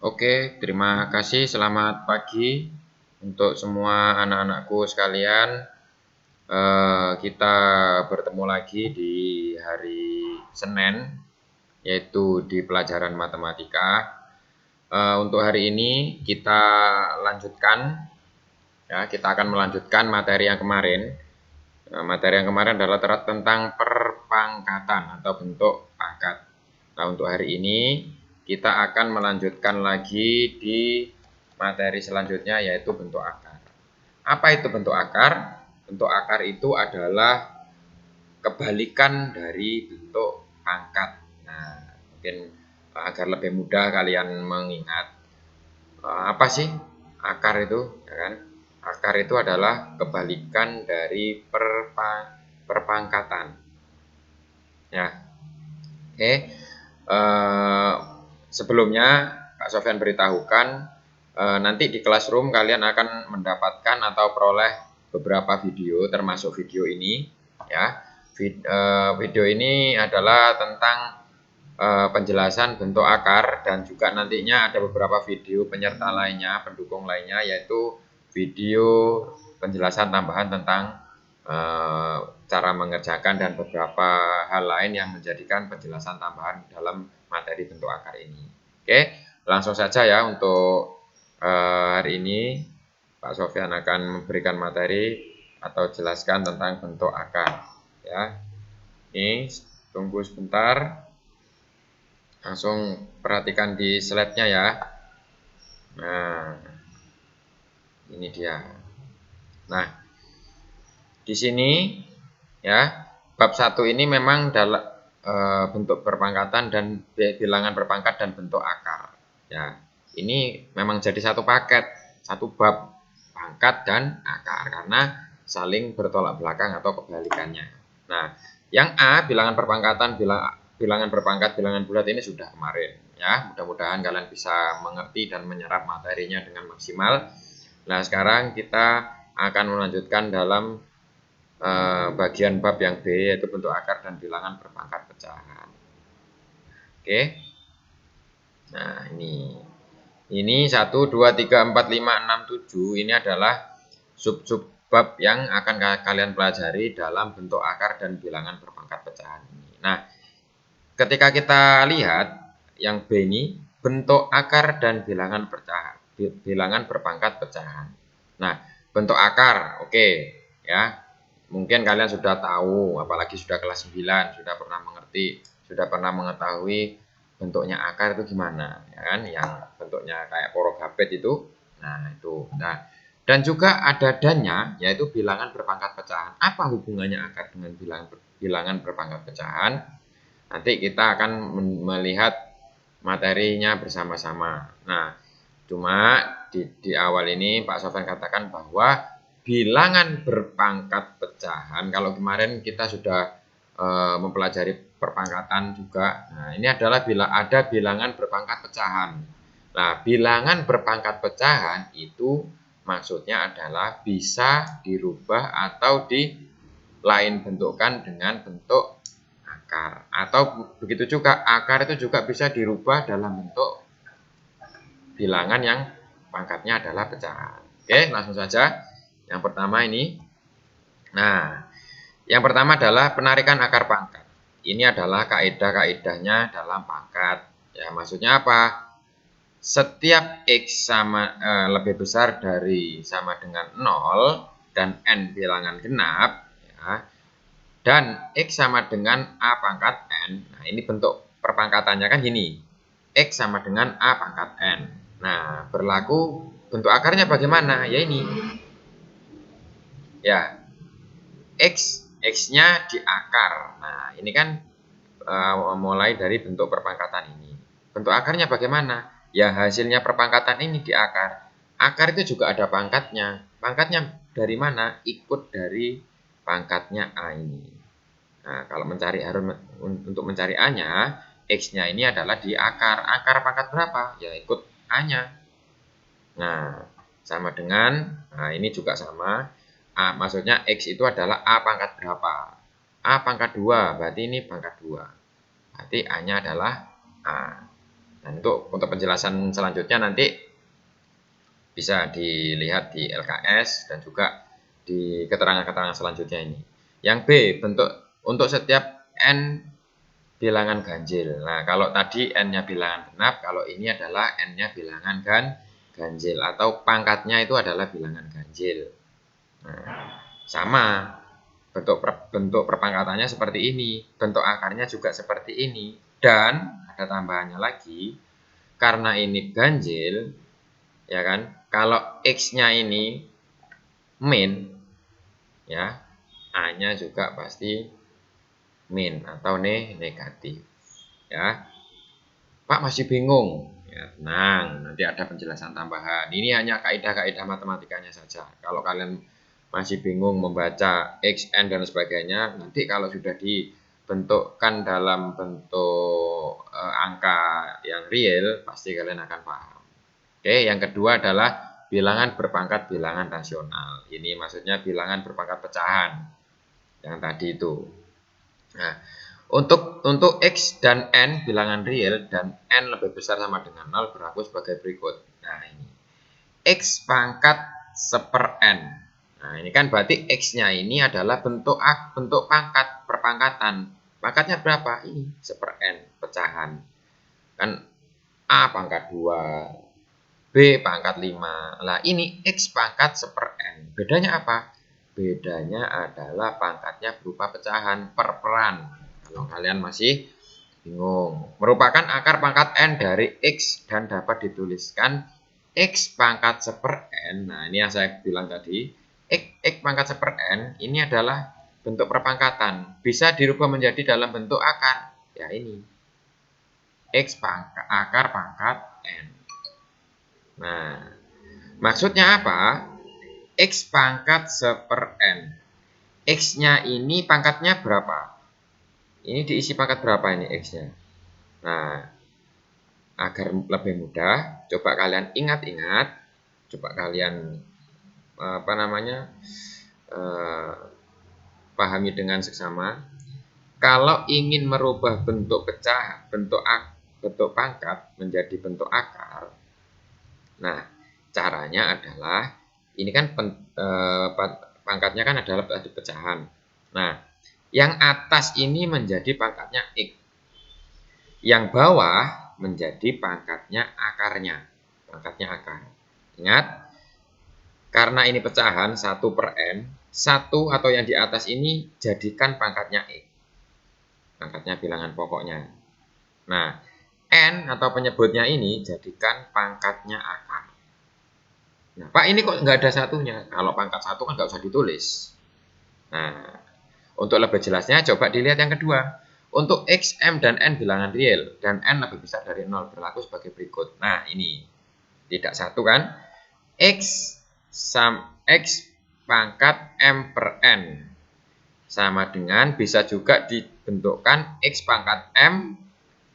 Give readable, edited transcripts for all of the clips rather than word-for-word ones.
Oke, terima kasih. Selamat pagi untuk semua anak-anakku sekalian. Kita bertemu lagi di hari Senin, yaitu di pelajaran matematika. Untuk hari ini kita lanjutkan, ya, kita akan melanjutkan materi yang kemarin. Materi yang kemarin adalah tentang perpangkatan atau bentuk pangkat. Nah, untuk hari ini kita akan melanjutkan lagi di materi selanjutnya, yaitu bentuk akar. Apa itu bentuk akar? Bentuk akar itu adalah kebalikan dari bentuk pangkat. Nah, mungkin agar lebih mudah kalian mengingat, apa sih akar itu, ya kan? Akar itu adalah kebalikan dari perpangkatan. Ya, oke. Sebelumnya Kak Sofyan beritahukan, nanti di classroom kalian akan mendapatkan atau peroleh beberapa video, termasuk video ini. Ya, video ini adalah tentang penjelasan bentuk akar, dan juga nantinya ada beberapa video penyerta lainnya, pendukung lainnya, yaitu video penjelasan tambahan tentang cara mengerjakan dan beberapa hal lain yang menjadikan penjelasan tambahan dalam materi bentuk akar ini. Oke, langsung saja ya untuk hari ini Pak Sofyan akan memberikan materi atau jelaskan tentang bentuk akar. Ya, ini tunggu sebentar. Langsung perhatikan di slide-nya ya. Nah, ini dia. Nah, di sini ya, bab 1 ini memang dalam bentuk perpangkatan dan bilangan berpangkat dan bentuk akar. Ya, ini memang jadi satu paket, satu bab, pangkat dan akar, karena saling bertolak belakang atau kebalikannya. Nah, yang A, bilangan perpangkatan, bilangan berpangkat, bilangan bulat, ini sudah kemarin ya. Mudah-mudahan kalian bisa mengerti dan menyerap materinya dengan maksimal. Nah, sekarang kita akan melanjutkan dalam bagian bab yang B, yaitu bentuk akar dan bilangan berpangkat pecahan. Oke. Nah, ini 1, 2, 3, 4, 5, 6, 7 ini adalah sub-sub bab yang akan kalian pelajari dalam bentuk akar dan bilangan berpangkat pecahan ini. Nah, ketika kita lihat yang B ini, bentuk akar dan bilangan pecahan, bilangan berpangkat pecahan. Nah, bentuk akar, oke, ya. Mungkin kalian sudah tahu, apalagi sudah kelas 9, sudah pernah mengerti, sudah pernah mengetahui bentuknya akar itu gimana, ya kan? Yang bentuknya kayak porogapet itu. Nah, itu. Nah, dan juga ada dannya, yaitu bilangan berpangkat pecahan. Apa hubungannya akar dengan bilangan berpangkat pecahan? Nanti kita akan melihat materinya bersama-sama. Nah, cuma di awal ini Pak Sofyan katakan bahwa bilangan berpangkat pecahan, kalau kemarin kita sudah mempelajari perpangkatan juga. Nah, ini adalah bila ada bilangan berpangkat pecahan. Nah, bilangan berpangkat pecahan itu maksudnya adalah bisa dirubah atau lain bentukkan dengan bentuk akar. Atau begitu juga akar itu juga bisa dirubah dalam bentuk bilangan yang pangkatnya adalah pecahan. Oke, langsung saja. Yang pertama ini. Nah, yang pertama adalah penarikan akar pangkat. Ini adalah kaidah-kaidahnya dalam pangkat. Ya, maksudnya apa? Setiap X lebih besar dari sama dengan 0 dan N bilangan genap, ya, dan X sama dengan A pangkat N. Nah, ini bentuk perpangkatannya kan gini. X sama dengan A pangkat N. Nah, berlaku bentuk akarnya bagaimana? Ya ini. Ya, X-nya di akar. Nah, ini kan mulai dari bentuk perpangkatan ini. Bentuk akarnya bagaimana? Ya, hasilnya perpangkatan ini di akar. Akar itu juga ada pangkatnya. Pangkatnya dari mana? Ikut dari pangkatnya A ini. Nah, kalau untuk mencari A-nya, X-nya ini adalah di akar. Akar pangkat berapa? Ya, ikut A-nya. Nah, sama dengan, nah ini juga sama. A, maksudnya X itu adalah A pangkat berapa? A pangkat 2, berarti ini pangkat 2. Berarti A-nya adalah A. Nah, untuk penjelasan selanjutnya nanti bisa dilihat di LKS dan juga di keterangan-keterangan selanjutnya ini. Yang B, bentuk untuk setiap N bilangan ganjil. Nah, kalau tadi N-nya bilangan genap, kalau ini adalah N-nya bilangan ganjil atau pangkatnya itu adalah bilangan ganjil. Nah, sama bentuk perpangkatannya seperti ini, bentuk akarnya juga seperti ini, dan ada tambahannya lagi, karena ini ganjil, ya kan? Kalau X-nya ini min, ya, A-nya juga pasti min atau negatif, ya. Pak masih bingung, ya tenang, nanti ada penjelasan tambahan. Ini hanya kaidah-kaidah matematikanya saja. Kalau kalian masih bingung membaca X, N, dan sebagainya, nanti kalau sudah dibentukkan dalam bentuk angka yang real, pasti kalian akan paham. Oke, yang kedua adalah bilangan berpangkat bilangan rasional. Ini maksudnya bilangan berpangkat pecahan yang tadi itu. Nah, untuk X dan N bilangan real dan N lebih besar sama dengan 0 berlaku sebagai berikut. Nah, ini X pangkat seper N. Nah, ini kan berarti X-nya ini adalah bentuk pangkat perpangkatan. Pangkatnya berapa? Ini seper N, pecahan. Kan A pangkat 2, B pangkat 5. Lah, ini X pangkat seper N. Bedanya apa? Bedanya adalah pangkatnya berupa pecahan peran. Kalau kalian masih bingung, merupakan akar pangkat N dari X dan dapat dituliskan X pangkat seper N. Nah, ini yang saya bilang tadi, X pangkat seper N ini adalah bentuk perpangkatan. Bisa dirubah menjadi dalam bentuk akar. Ya, ini X pangkat akar pangkat N. Nah, maksudnya apa? X pangkat seper N. X-nya ini pangkatnya berapa? Ini diisi pangkat berapa ini X-nya? Nah, agar lebih mudah, coba kalian ingat-ingat, coba kalian pahami dengan seksama. Kalau ingin merubah bentuk pecah, bentuk pangkat menjadi bentuk akar, nah caranya adalah ini kan pangkatnya kan adalah pecahan. Nah, yang atas ini menjadi pangkatnya X. Yang bawah menjadi pangkatnya akarnya. Pangkatnya akar. Ingat, karena ini pecahan 1 per N, 1 atau yang di atas ini jadikan pangkatnya X. Pangkatnya bilangan pokoknya. Nah, N atau penyebutnya ini jadikan pangkatnya akar. Nah, Pak ini kok nggak ada satunya? Kalau pangkat 1 kan nggak usah ditulis. Nah, untuk lebih jelasnya coba dilihat yang kedua. Untuk X, M, dan N bilangan real dan N lebih besar dari 0 berlaku sebagai berikut. Nah, ini tidak satu kan? X pangkat M per N sama dengan bisa juga dibentukkan X pangkat M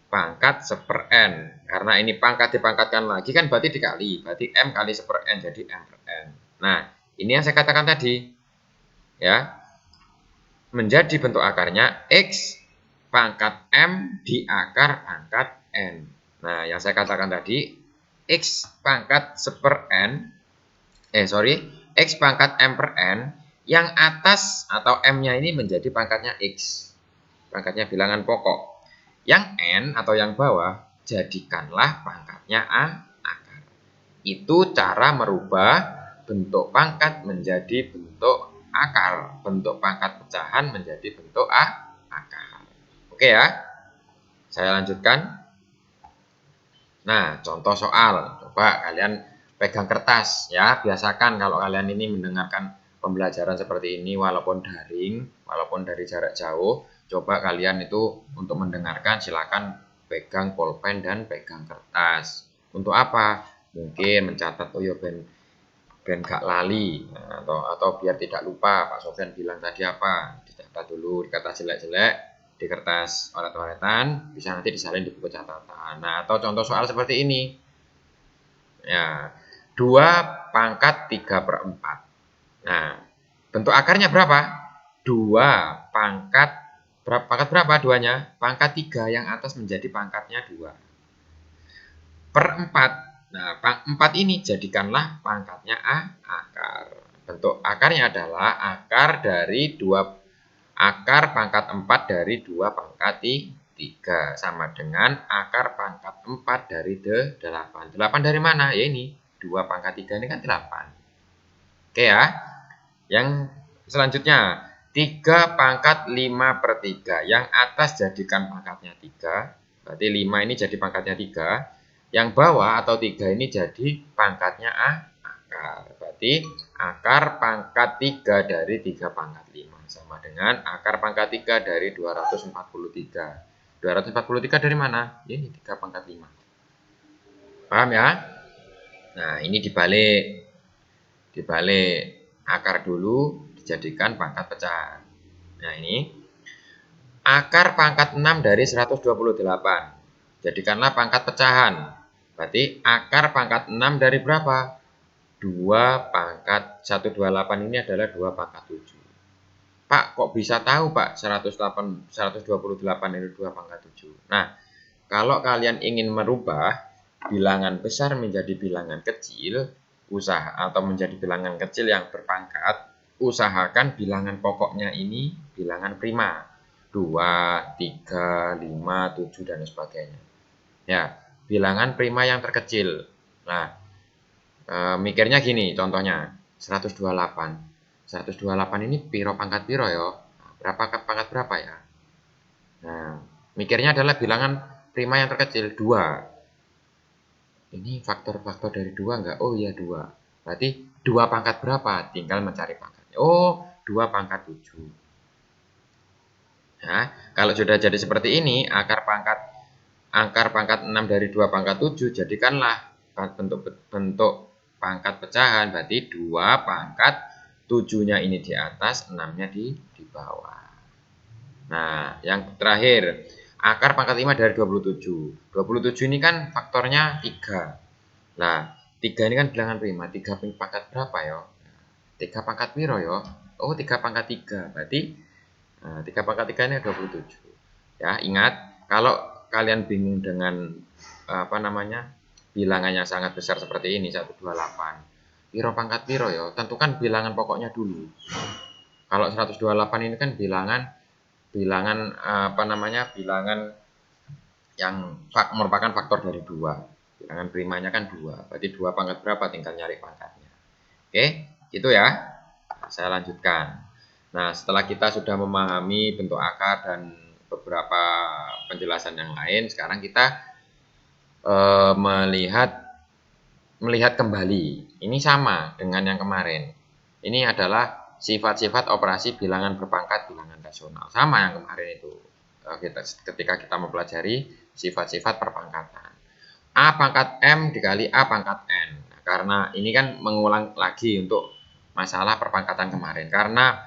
pangkat seper N. Karena ini pangkat dipangkatkan lagi kan berarti dikali. Berarti M kali seper N jadi M per N. Nah, ini yang saya katakan tadi. Ya, menjadi bentuk akarnya X pangkat M di akar pangkat N. Nah, yang saya katakan tadi, X pangkat seper N, X pangkat M per N, yang atas atau M-nya ini menjadi pangkatnya X. Pangkatnya bilangan pokok. Yang N atau yang bawah, jadikanlah pangkatnya akar. Itu cara merubah bentuk pangkat menjadi bentuk akar, bentuk pangkat pecahan menjadi bentuk akar. Oke ya, saya lanjutkan. Nah, contoh soal, coba kalian pegang kertas ya, biasakan kalau kalian ini mendengarkan pembelajaran seperti ini walaupun daring, walaupun dari jarak jauh, coba kalian itu untuk mendengarkan silakan pegang pulpen dan pegang kertas. Untuk apa? Mungkin mencatat oh ya ben gak lali, nah, atau biar tidak lupa Pak Sofyan bilang tadi apa, dicatat dulu di kertas jelek-jelek, di kertas oret-oretan, bisa nanti disalin di buku catatan. Nah, atau contoh soal seperti ini ya, 2 pangkat 3 per 4. Nah, bentuk akarnya berapa? 2 pangkat berapa 2-nya? Pangkat 3 yang atas menjadi pangkatnya 2. per 4. Nah, 4 ini jadikanlah pangkatnya akar. Bentuk akarnya adalah akar dari akar pangkat 4 dari 2 pangkat 3 sama dengan akar pangkat 4 dari 8. 8 dari mana? Ya ini, 2 pangkat 3 ini kan 8. Oke ya. Yang selanjutnya, 3 pangkat 5 per 3. Yang atas jadikan pangkatnya 3. Berarti 5 ini jadi pangkatnya 3. Yang bawah atau 3 ini jadi pangkatnya akar. Berarti akar pangkat 3 dari 3 pangkat 5. Sama dengan akar pangkat 3 dari 243. 243 dari mana? Ini 3 pangkat 5. Paham ya? Nah, ini dibalik akar dulu dijadikan pangkat pecahan. Nah, ini akar pangkat 6 dari 128. Jadikanlah pangkat pecahan. Berarti akar pangkat 6 dari berapa? 2 pangkat 128 ini adalah 2 pangkat 7. Pak, kok bisa tahu Pak 128 itu 2 pangkat 7? Nah, kalau kalian ingin merubah bilangan besar menjadi bilangan kecil, atau menjadi bilangan kecil yang berpangkat, usahakan bilangan pokoknya ini bilangan prima. 2, 3, 5, 7, dan sebagainya. Ya, bilangan prima yang terkecil. Nah, mikirnya gini contohnya, 128. 128 ini piro pangkat piro ya? Berapa pangkat berapa ya? Nah, mikirnya adalah bilangan prima yang terkecil, 2. Ini faktor-faktor dari 2 enggak? Oh iya 2. Berarti 2 pangkat berapa? Tinggal mencari pangkatnya. Oh, 2 pangkat 7. Nah, kalau sudah jadi seperti ini, akar pangkat 6 dari 2 pangkat 7, jadikanlah bentuk pangkat pecahan, berarti 2 pangkat 7-nya ini di atas, 6-nya di bawah. Nah, yang terakhir, akar pangkat 5 dari 27. 27 ini kan faktornya 3. Nah, 3 ini kan bilangan prima. 3 pangkat berapa ya? 3 pangkat piro ya? Oh, 3 pangkat 3. Berarti 3 pangkat 3 ini 27. Ya, ingat, kalau kalian bingung dengan bilangan yang sangat besar seperti ini, 128. Piro pangkat piro ya? Tentukan bilangan pokoknya dulu. Kalau 128 ini kan bilangan yang merupakan faktor dari 2. Bilangan primanya kan 2. Berarti 2 pangkat berapa? Tinggal nyari pangkatnya. Oke, gitu ya. Saya lanjutkan. Nah, setelah kita sudah memahami bentuk akar dan beberapa penjelasan yang lain, sekarang kita melihat kembali. Ini sama dengan yang kemarin. Ini adalah sifat-sifat operasi bilangan berpangkat bilangan rasional. Sama yang kemarin itu. Ketika kita mempelajari sifat-sifat perpangkatan. A pangkat M dikali A pangkat N. Nah, karena ini kan mengulang lagi untuk masalah perpangkatan kemarin. Karena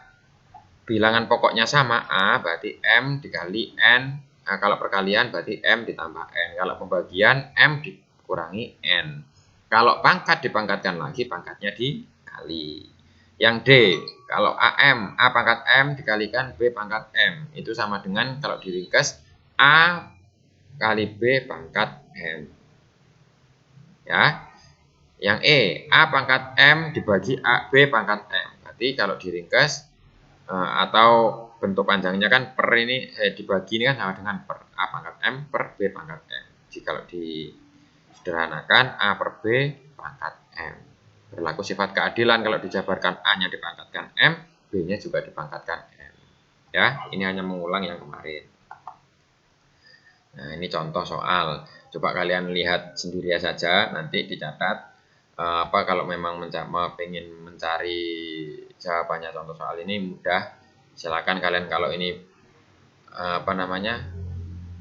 bilangan pokoknya sama A, berarti M dikali N. Nah, kalau perkalian berarti M ditambah N. Kalau pembagian M dikurangi N. Kalau pangkat dipangkatkan lagi, pangkatnya dikali. Yang D, kalau AM, A pangkat M dikalikan B pangkat M. Itu sama dengan kalau diringkas A kali B pangkat M. Ya. Yang E, A pangkat M dibagi B pangkat M. Berarti kalau diringkas atau bentuk panjangnya kan per ini dibagi ini kan sama dengan per A pangkat M per B pangkat M. Jika kalau disederhanakan A per B pangkat M. Berlaku sifat keadilan kalau dijabarkan A-nya dipangkatkan M, B-nya juga dipangkatkan M. Ya, ini hanya mengulang yang kemarin. Nah, ini contoh soal. Coba kalian lihat sendiri saja, nanti dicatat. Kalau memang ingin mencari jawabannya contoh soal ini mudah, silakan kalian kalau ini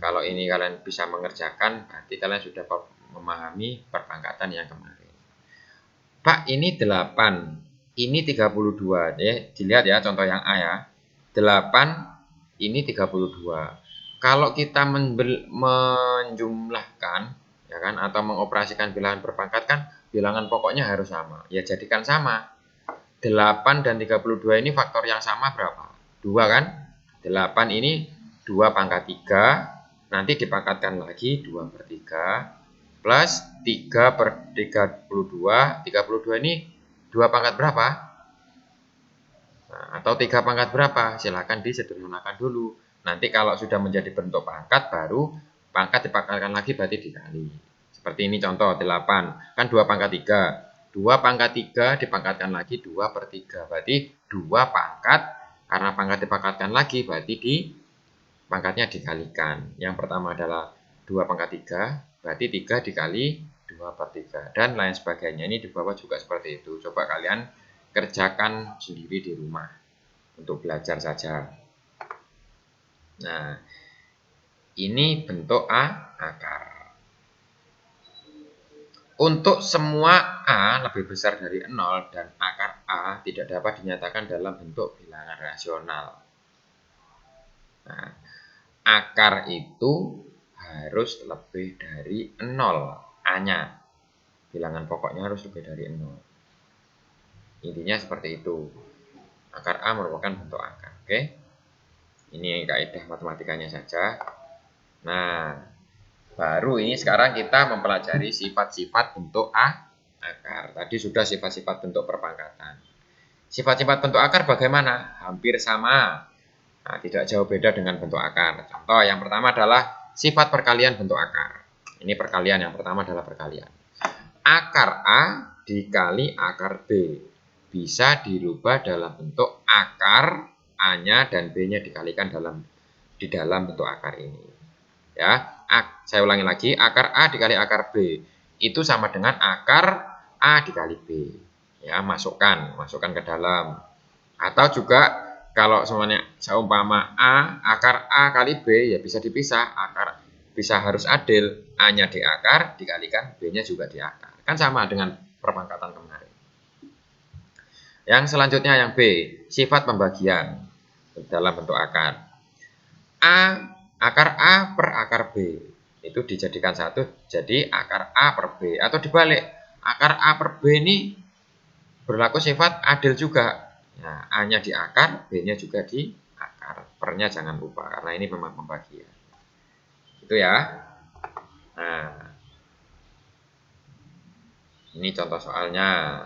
kalau ini kalian bisa mengerjakan, berarti kalian sudah memahami perpangkatan yang kemarin. Pak, ini 8, ini 32 ya. Dilihat ya contoh yang A ya. 8 ini 32. Kalau kita menjumlahkan ya kan atau mengoperasikan bilangan berpangkat kan bilangan pokoknya harus sama. Ya jadikan sama. 8 dan 32 ini faktor yang sama berapa? 2 kan? 8 ini 2 pangkat 3, nanti dipangkatkan lagi 2 per 3 plus 3 per 32. 32 ini 2 pangkat berapa? Nah, atau 3 pangkat berapa? Silakan disederhanakan dulu. Nanti kalau sudah menjadi bentuk pangkat, baru pangkat dipangkatkan lagi berarti dikali. Seperti ini contoh 8. Kan 2 pangkat 3. 2 pangkat 3 dipangkatkan lagi 2 per 3. Berarti 2 pangkat. Karena pangkat dipangkatkan lagi berarti pangkatnya dikalikan. Yang pertama adalah 2 pangkat 3. Berarti 3 dikali 2 per 3. Dan lain sebagainya. Ini di bawah juga seperti itu. Coba kalian kerjakan sendiri di rumah. Untuk belajar saja. Nah, ini bentuk akar. Untuk semua A lebih besar dari 0 dan akar A tidak dapat dinyatakan dalam bentuk bilangan rasional. Nah, akar itu harus lebih dari 0 A-nya. Bilangan pokoknya harus lebih dari 0. Intinya seperti itu. Akar A merupakan bentuk akar. Oke? Ini kaidah matematikanya saja. Nah, baru ini sekarang kita mempelajari sifat-sifat bentuk akar. Tadi sudah sifat-sifat bentuk perpangkatan. Sifat-sifat bentuk akar bagaimana? Hampir sama. Nah, tidak jauh beda dengan bentuk akar. Contoh yang pertama adalah sifat perkalian bentuk akar. Ini perkalian, yang pertama adalah perkalian. Akar A dikali akar B. Bisa dirubah dalam bentuk akar A-nya dan B-nya dikalikan di dalam bentuk akar ini. Ya, saya ulangi lagi, akar A dikali akar B itu sama dengan akar A dikali B. Ya, masukkan ke dalam. Atau juga kalau semuanya seumpama A, akar A kali B ya bisa dipisah, akar bisa harus adil, A-nya di akar dikalikan B-nya juga di akar. Kan sama dengan perpangkatan kemarin. Yang selanjutnya yang B, sifat pembagian dalam bentuk akar. Akar A per akar B itu dijadikan satu jadi akar A per B, atau dibalik, akar A per B ini berlaku sifat adil juga. Nah, A-nya di akar, B-nya juga di akar. Per-nya jangan lupa karena ini memang pembagian. Itu ya. Nah, ini contoh soalnya.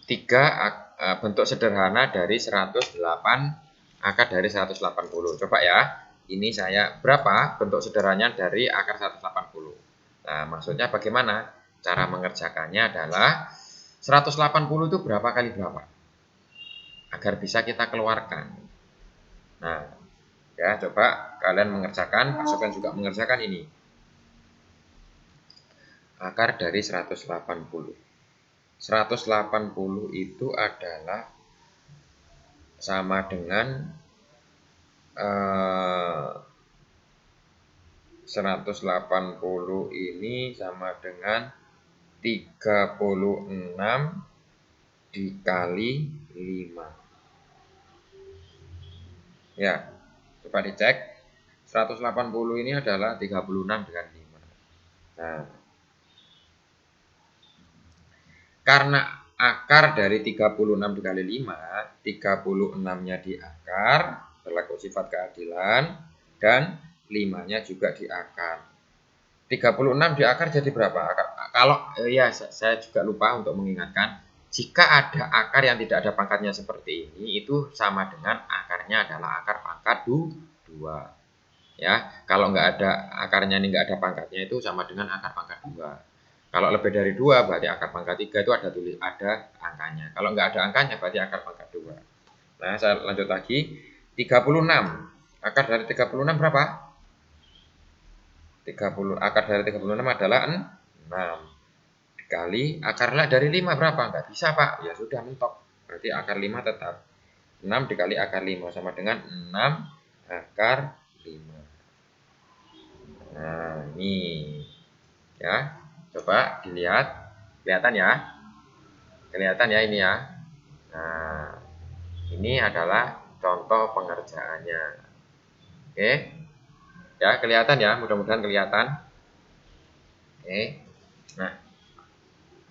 3 bentuk sederhana dari 108 akar dari 180. Coba ya. Ini saya berapa bentuk sederhananya dari akar 180. Nah, maksudnya bagaimana? Cara mengerjakannya adalah 180 itu berapa kali berapa? Agar bisa kita keluarkan. Nah, ya coba kalian mengerjakan, Pak Sofyan juga mengerjakan ini. Akar dari 180. 180 itu adalah sama dengan 180 ini sama dengan 36 dikali 5. Ya, coba dicek. 180 ini adalah 36 dikali 5. Nah, karena akar dari 36 dikali 5, 36-nya di akar, berlaku sifat keadilan, dan 5-nya juga di akar. 36 di akar jadi berapa? Kalau ya saya juga lupa untuk mengingatkan, jika ada akar yang tidak ada pangkatnya seperti ini, itu sama dengan akarnya adalah akar pangkat 2. Ya, kalau nggak ada akarnya ini nggak ada pangkatnya itu sama dengan akar pangkat 2. Kalau lebih dari 2 berarti akar pangkat 3 itu ada angkanya. Kalau nggak ada angkanya berarti akar pangkat 2. Nah, saya lanjut lagi. 36. Akar dari 36 berapa? 30. Akar dari 36 adalah 6. Dikali akar dari 5 berapa? Nggak bisa, Pak. Ya sudah, mentok. Berarti akar 5 tetap. 6 dikali akar 5 sama dengan 6 akar 5. Nah, ini. Ya. Coba dilihat, kelihatan ya, ini ya. Nah, ini adalah contoh pengerjaannya. Oke, ya kelihatan ya, mudah-mudahan kelihatan. Oke, nah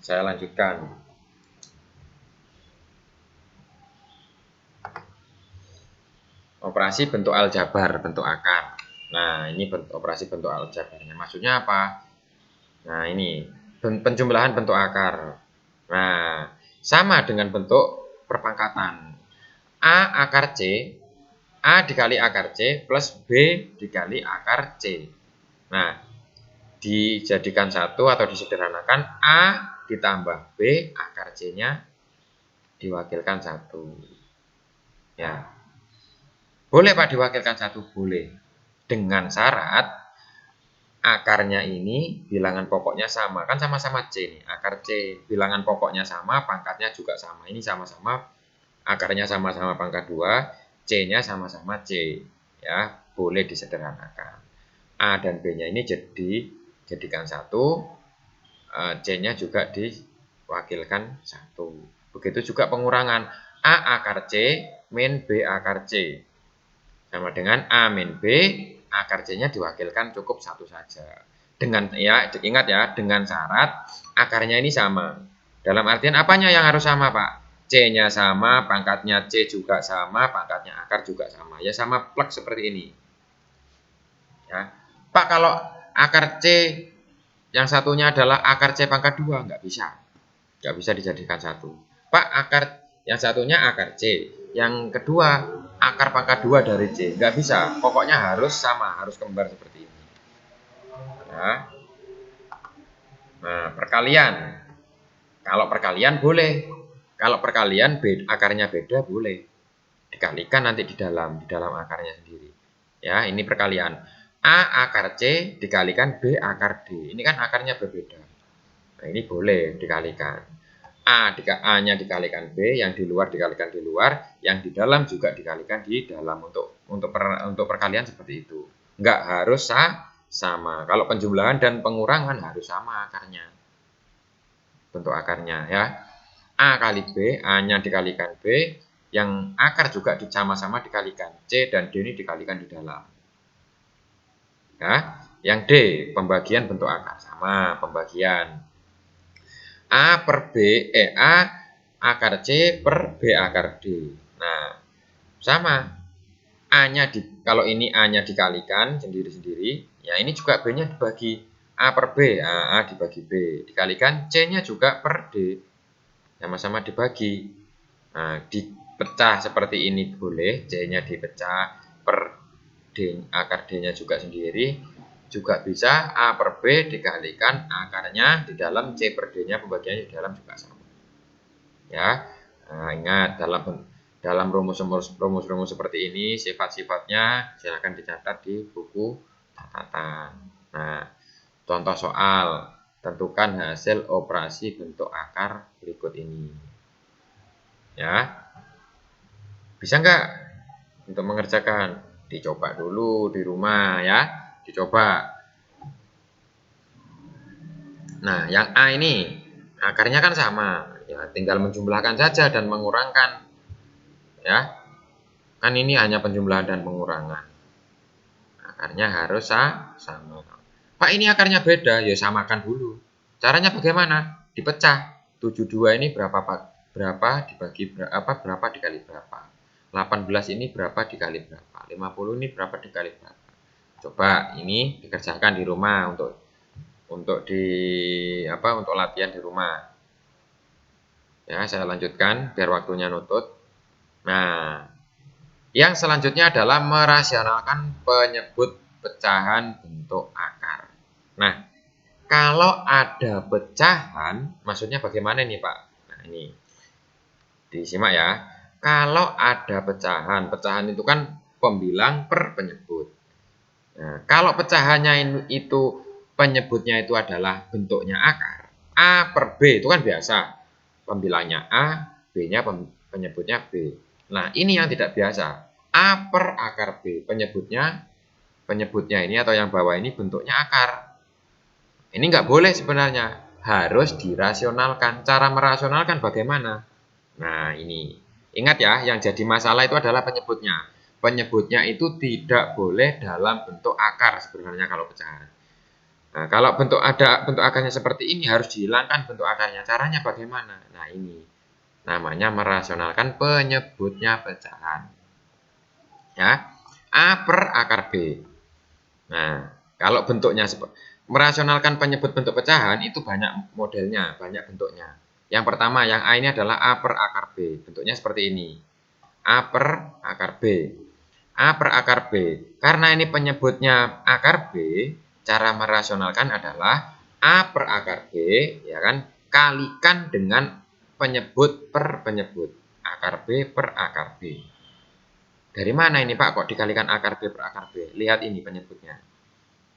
saya lanjutkan. Operasi bentuk aljabar, bentuk akar. Nah, ini operasi bentuk aljabarnya. Maksudnya apa? Nah, ini penjumlahan bentuk akar. Nah, sama dengan bentuk perpangkatan. A akar C, A dikali akar C plus B dikali akar C. Nah, dijadikan satu atau disederhanakan A ditambah B, akar C-nya diwakilkan satu. Ya, boleh Pak diwakilkan satu? Boleh. Dengan syarat akarnya ini bilangan pokoknya sama. Kan sama-sama C nih, akar C. Bilangan pokoknya sama, pangkatnya juga sama. Ini sama-sama, akarnya sama-sama pangkat 2, C-nya sama-sama C. Ya, boleh disederhanakan. A dan B-nya ini jadikan satu, C-nya juga diwakilkan satu. Begitu juga pengurangan. A akar C min B akar C. Sama dengan A min B, akar C-nya diwakilkan cukup satu saja. Dengan ya, ingat ya, dengan syarat akarnya ini sama. Dalam artian apanya yang harus sama, Pak? C-nya sama, pangkatnya C juga sama, pangkatnya akar juga sama. Ya sama plek seperti ini. Ya. Pak, kalau akar C yang satunya adalah akar C pangkat 2, nggak bisa. Nggak bisa dijadikan satu. Pak, akar yang satunya akar C. Yang kedua, akar pangkat 2 dari C. Nggak bisa. Pokoknya harus sama, harus kembar seperti ini. Ya. Nah, perkalian. Kalau perkalian boleh. Kalau perkalian akarnya beda boleh. Dikalikan nanti di dalam akarnya sendiri. Ya, ini perkalian. A akar C dikalikan B akar D. Ini kan akarnya berbeda. Nah, ini boleh dikalikan. A-nya dikalikan B, yang di luar dikalikan di luar, yang di dalam juga dikalikan di dalam untuk perkalian seperti itu. Enggak harus sama. Kalau penjumlahan dan pengurangan harus sama akarnya. Bentuk akarnya ya. A kali B, A-nya dikalikan B, yang akar juga sama-sama dikalikan. C dan D ini dikalikan di dalam. Ya, yang D pembagian bentuk akar sama pembagian. A per B, A akar C per B akar D. Nah, sama. Kalau ini A-nya dikalikan sendiri-sendiri, ya ini juga B-nya dibagi. A per B, A dibagi B. Dikalikan C-nya juga per D. Sama-sama dibagi. Nah, dipecah seperti ini boleh. C-nya dipecah per D, akar D-nya juga sendiri. Juga bisa A per B dikalikan akarnya di dalam C per D-nya pembagiannya di dalam juga sama. Ya, nah, ingat dalam rumus-rumus seperti ini sifat-sifatnya silakan dicatat di buku catatan. Nah, contoh soal tentukan hasil operasi bentuk akar berikut ini. Ya, bisa nggak untuk mengerjakan? Dicoba dulu di rumah ya. Dicoba. Nah, yang A ini akarnya kan sama, ya tinggal menjumlahkan saja dan mengurangkan. Ya. Kan ini hanya penjumlahan dan pengurangan. Akarnya harus sama. Pak, ini akarnya beda, ya samakan dulu. Caranya bagaimana? Dipecah. 72 ini berapa, Pak? Berapa dibagi berapa dikali berapa? 18 ini berapa dikali berapa? 50 ini berapa dikali berapa? Coba ini dikerjakan di rumah untuk latihan di rumah. Ya, saya lanjutkan biar waktunya nutut. Nah, yang selanjutnya adalah merasionalkan penyebut pecahan bentuk akar. Nah, kalau ada pecahan, maksudnya bagaimana nih Pak? Nah, ini disimak ya. Kalau ada pecahan, pecahan itu kan pembilang per penyebut. Nah, kalau pecahannya itu penyebutnya itu adalah bentuknya akar, A per B itu kan biasa. Pembilangnya A, B-nya penyebutnya B. Nah, ini yang tidak biasa. A per akar B, penyebutnya ini atau yang bawah ini bentuknya akar. Ini nggak boleh sebenarnya, harus dirasionalkan. Cara merasionalkan bagaimana? Nah, ini. Ingat ya, yang jadi masalah itu adalah penyebutnya. Penyebutnya itu tidak boleh dalam bentuk akar sebenarnya kalau pecahan. Nah, kalau bentuk akarnya seperti ini harus dihilangkan bentuk akarnya. Caranya bagaimana? Nah, ini namanya merasionalkan penyebutnya pecahan. Ya. A per akar B. Nah, kalau bentuknya Merasionalkan penyebut bentuk pecahan itu banyak modelnya, banyak bentuknya. Yang pertama, yang A ini adalah A per akar B. Bentuknya seperti ini. A per akar B. A per akar B. Karena ini penyebutnya akar B, cara merasionalkan adalah A per akar B, ya kan, kalikan dengan penyebut per penyebut. Akar B per akar B. Dari mana ini Pak kok dikalikan akar B per akar B? Lihat ini penyebutnya.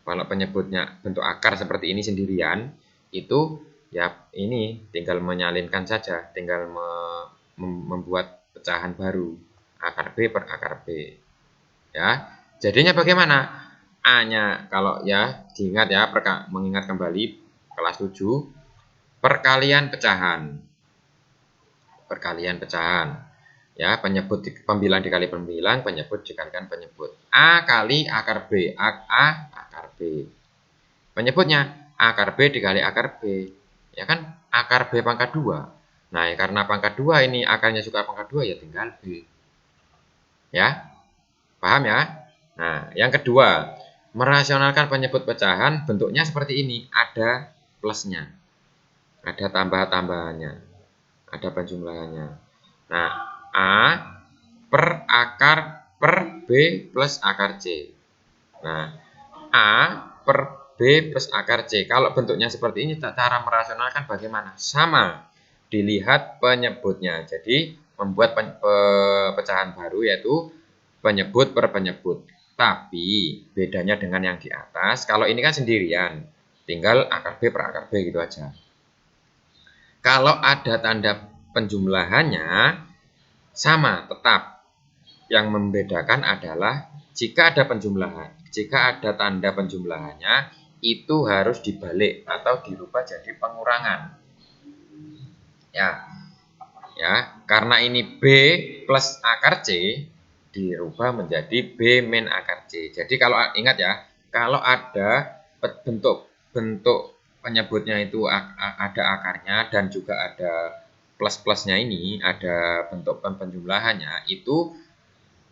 Kalau penyebutnya bentuk akar seperti ini sendirian, itu ya ini tinggal menyalinkan saja, tinggal membuat pecahan baru. Akar B per akar B. Ya, jadinya bagaimana? A-nya kalau ya diingat ya, mengingat kembali kelas 7, perkalian pecahan. Perkalian pecahan. Ya, penyebut pembilang dikali pembilang, penyebut dikalikan penyebut. A kali akar B, A akar B. Penyebutnya akar B dikali akar B. Ya kan, akar B pangkat 2. Nah, ya, karena pangkat 2 ini akarnya juga pangkat 2, ya tinggal B. Ya, paham ya? Nah, yang kedua, merasionalkan penyebut pecahan bentuknya seperti ini. Ada plusnya, ada tambah-tambahannya, ada penjumlahannya. Nah, A per akar per B plus akar C. Nah, A per B plus akar C. Kalau bentuknya seperti ini, cara merasionalkan bagaimana? Sama, dilihat penyebutnya. Jadi, membuat pecahan baru yaitu penyebut per penyebut. Tapi, bedanya dengan yang di atas, kalau ini kan sendirian. Tinggal akar B per akar B gitu aja. Kalau ada tanda penjumlahannya, sama, tetap. Yang membedakan adalah jika ada penjumlahan, jika ada tanda penjumlahannya, itu harus dibalik atau dirubah jadi pengurangan. Ya, karena ini B plus akar C dirubah menjadi B min akar C. Jadi kalau ingat ya, kalau ada bentuk penyebutnya itu ada akarnya dan juga ada plus-plusnya ini, ada bentuk penjumlahannya, itu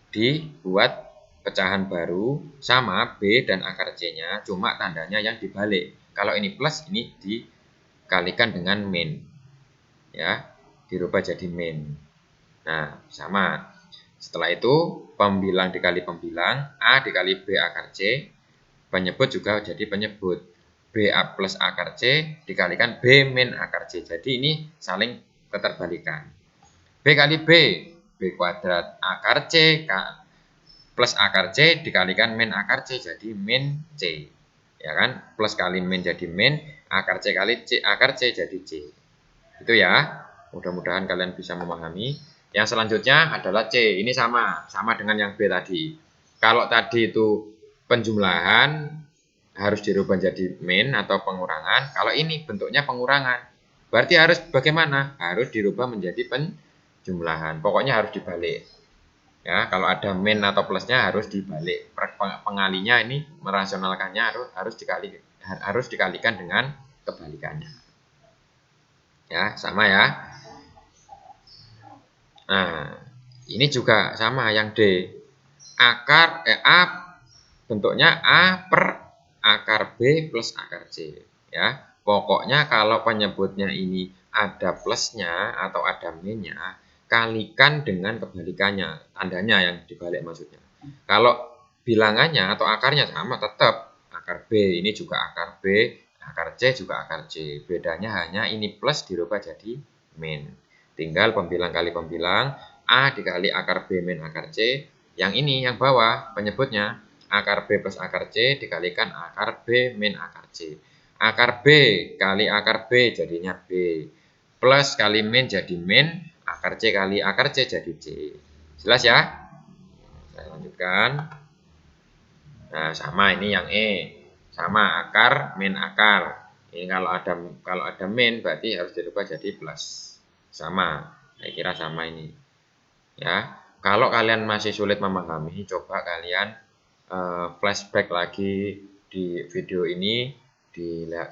dibuat pecahan baru sama B dan akar C-nya, cuma tandanya yang dibalik. Kalau ini plus, ini dikalikan dengan min. Ya, dirubah jadi min. Nah, sama. Setelah itu, pembilang dikali pembilang, A dikali B akar C, penyebut juga jadi penyebut. B A plus akar C dikalikan B min akar C. Jadi ini saling keterbalikan. B kali B, B kuadrat akar C plus akar C dikalikan min akar C jadi min C. Ya kan? Plus kali min jadi min, akar C kali C akar C jadi C. Itu ya. Mudah-mudahan kalian bisa memahami. Yang selanjutnya adalah C. Ini sama dengan yang B tadi. Kalau tadi itu penjumlahan harus dirubah jadi min atau pengurangan. Kalau ini bentuknya pengurangan. Berarti harus bagaimana? Harus dirubah menjadi penjumlahan. Pokoknya harus dibalik. Ya, kalau ada min atau plusnya harus dibalik. Pengalinya ini merasionalkannya harus dikalikan dengan kebalikannya. Ya, sama ya. Nah, ini juga sama yang D. A bentuknya A per akar B plus akar C. Ya, pokoknya kalau penyebutnya ini ada plusnya atau ada minnya, kalikan dengan kebalikannya, tandanya yang dibalik maksudnya. Kalau bilangannya atau akarnya sama, tetap akar B, ini juga akar B, akar C juga akar C. Bedanya hanya ini plus dirubah jadi min. Tinggal pembilang kali pembilang, A dikali akar B min akar C. Yang ini yang bawah penyebutnya akar B plus akar C dikalikan akar B min akar C. Akar B kali akar B jadinya B. Plus kali min jadi min, akar C kali akar C jadi C. Jelas ya? Saya lanjutkan. Nah, sama ini yang E. Sama akar min akar. Ini kalau ada min berarti harus dirubah jadi plus. Sama. Saya kira sama ini. Ya. Kalau kalian masih sulit memahami, coba kalian flashback lagi di video ini, dilihat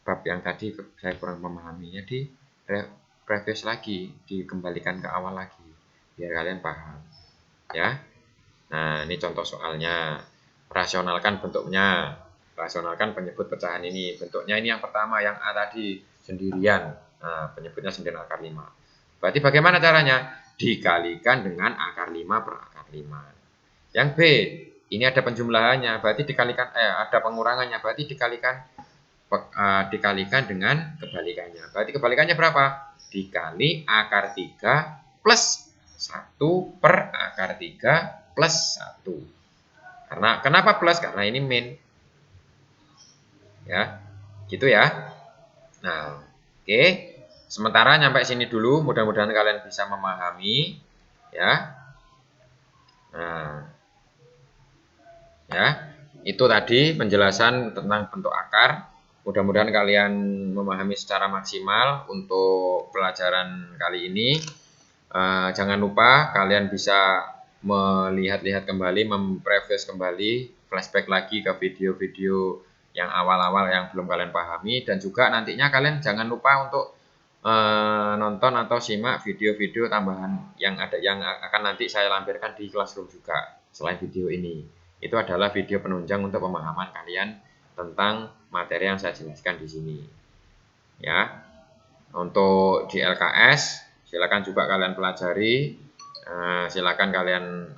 bab yang tadi saya kurang memahaminya, di review lagi, dikembalikan ke awal lagi biar kalian paham ya. Nah, ini contoh soalnya. Rasionalkan bentuknya. Rasionalkan penyebut pecahan ini. Bentuknya ini yang pertama, yang A tadi sendirian. Nah, penyebutnya sendirian akar 5. Berarti bagaimana caranya? Dikalikan dengan akar 5 per akar 5. Yang B, ini ada penjumlahannya, berarti dikalikan ada pengurangannya, berarti dikalikan dengan kebalikannya. Berarti kebalikannya berapa? Dikali akar 3 plus 1 per akar 3 plus 1. Karena kenapa plus? Karena ini min. Ya, gitu ya. Nah, oke. Sementara nyampe sini dulu, mudah-mudahan kalian bisa memahami ya. Nah, ya, itu tadi penjelasan tentang bentuk akar. Mudah-mudahan kalian memahami secara maksimal untuk pelajaran kali ini. Jangan lupa kalian bisa melihat-lihat kembali, memprevious kembali, flashback lagi ke video-video yang awal-awal yang belum kalian pahami, dan juga nantinya kalian jangan lupa untuk nonton atau simak video-video tambahan yang akan nanti saya lampirkan di Classroom juga selain video ini. Itu adalah video penunjang untuk pemahaman kalian tentang materi yang saya jelaskan di sini. Ya, untuk di LKS silakan juga kalian pelajari. Silakan kalian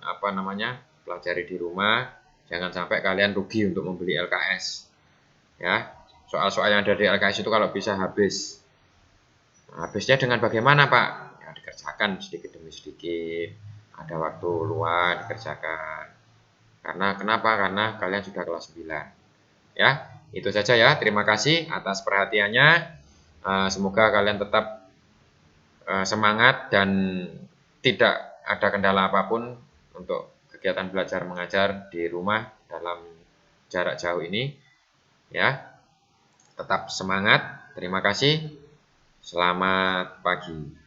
pelajari di rumah. Jangan sampai kalian rugi untuk membeli LKS. Ya, soal-soal yang ada di LKS itu kalau bisa habis. Habisnya dengan bagaimana, Pak? Ya, dikerjakan sedikit demi sedikit. Ada waktu luang dikerjakan. Kenapa? Karena kalian sudah kelas 9. Ya, itu saja ya. Terima kasih atas perhatiannya. Semoga kalian tetap semangat dan tidak ada kendala apapun untuk kegiatan belajar mengajar di rumah dalam jarak jauh ini. Ya, tetap semangat. Terima kasih. Selamat pagi.